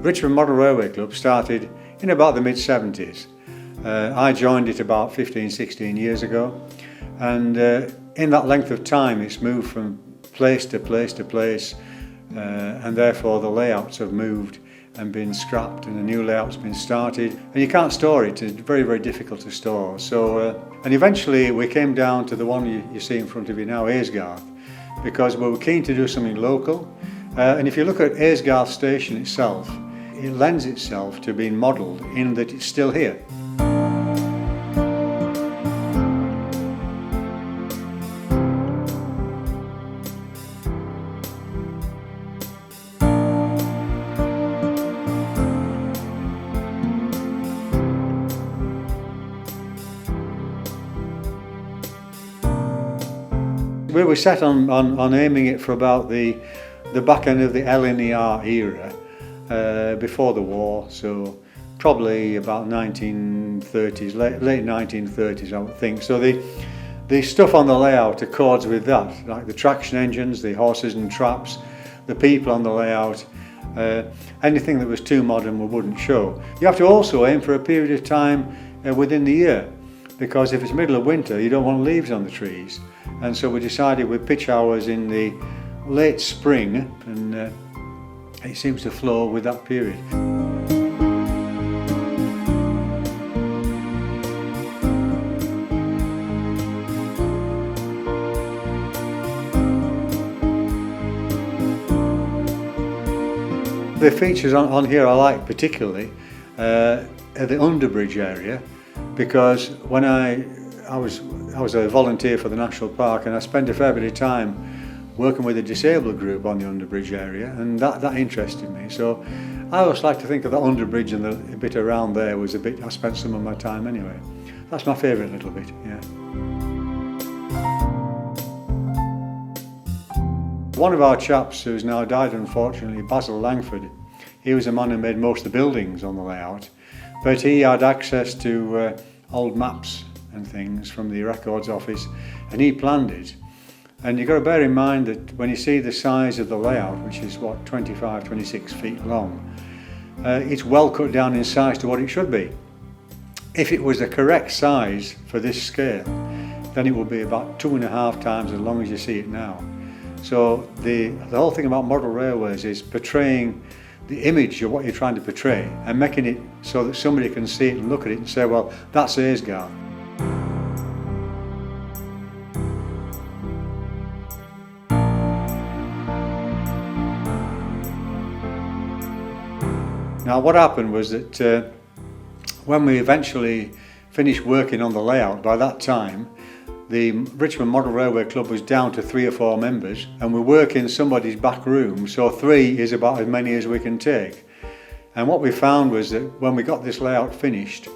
Redmire Model Railway Club started in about the mid-70s. I joined it about 15-16 years ago, and in that length of time it's moved from place to place to place, and therefore the layouts have moved and been scrapped and a new layout's been started, and you can't store it. It's very, very difficult to store. So and eventually we came down to the one you see in front of you now, Aysgarth, because we were keen to do something local. And if you look at Aysgarth Station itself, it lends itself to being modelled in that it's still here. We were set on aiming it for about the back end of the LNER era, before the war, so probably about 1930s, late 1930s I would think. So the stuff on the layout accords with that, like the traction engines, the horses and traps, the people on the layout. Anything that was too modern we wouldn't show. You have to also aim for a period of time within the year, because if it's middle of winter you don't want leaves on the trees. And so we decided we'd pitch ours in the late spring, and it seems to flow with that period. The features on here I like particularly are the underbridge area, because when I was a volunteer for the National Park, and I spent a fair bit of time working with a disabled group on the underbridge area, and that interested me. So I always like to think of that underbridge and the bit around there was a bit I spent some of my time anyway. That's my favourite little bit, yeah. One of our chaps who's now died unfortunately, Basil Langford, he was the man who made most of the buildings on the layout, but he had access to old maps and things from the records office, and he planned it. And you've got to bear in mind that when you see the size of the layout, which is what, 25-26 feet long, it's well cut down in size to what it should be. If it was the correct size for this scale, then it would be about 2.5 times as long as you see it now. So the whole thing about model railways is portraying the image of what you're trying to portray and making it so that somebody can see it and look at it and say, well, that's Aysgarth. Now what happened was that when we eventually finished working on the layout, by that time the Redmire Model Railway Club was down to 3 or 4 members, and we work in somebody's back room, so 3 is about as many as we can take. And what we found was that when we got this layout finished,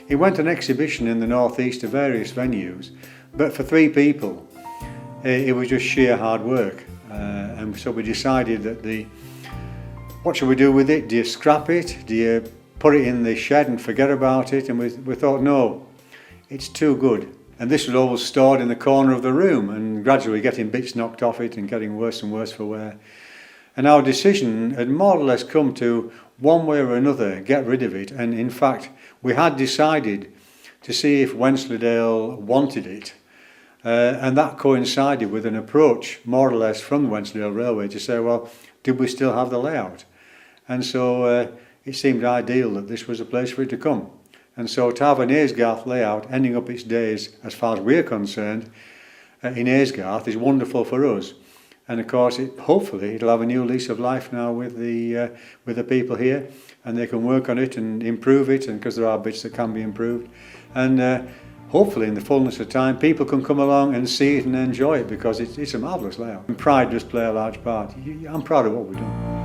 it went on exhibition in the northeast to various venues, but for 3 people it was just sheer hard work. And so we decided that what should we do with it? Do you scrap it? Do you put it in the shed and forget about it? And we thought, no, it's too good. And this was always stored in the corner of the room and gradually getting bits knocked off it and getting worse and worse for wear. And our decision had more or less come to, one way or another, get rid of it. And in fact, we had decided to see if Wensleydale wanted it. And that coincided with an approach, more or less, from the Wensleydale Railway to say, well, did we still have the layout? And so it seemed ideal that this was a place for it to come. And so to have an Aysgarth layout ending up its days, as far as we're concerned, in Aysgarth is wonderful for us. And of course, hopefully it'll have a new lease of life now with the people here, and they can work on it and improve it, and because there are bits that can be improved. And hopefully in the fullness of time people can come along and see it and enjoy it, because it's a marvellous layout. And pride does play a large part. I'm proud of what we've done.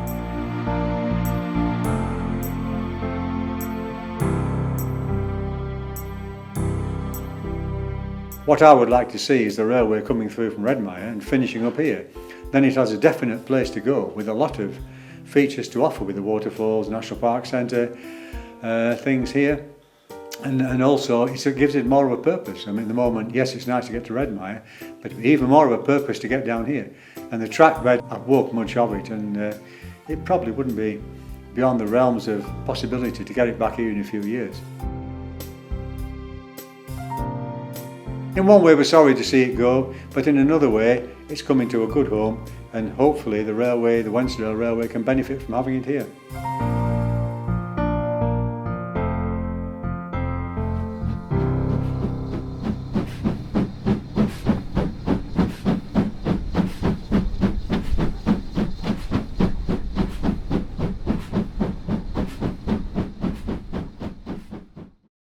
What I would like to see is the railway coming through from Redmire and finishing up here. Then it has a definite place to go with a lot of features to offer, with the waterfalls, National Park Centre, things here. And also it gives it more of a purpose. I mean, at the moment, yes, it's nice to get to Redmire, but even more of a purpose to get down here. And the track bed, I've walked much of it, and it probably wouldn't be beyond the realms of possibility to get it back here in a few years. In one way we're sorry to see it go, but in another way it's coming to a good home, and hopefully the Wensleydale Railway can benefit from having it here.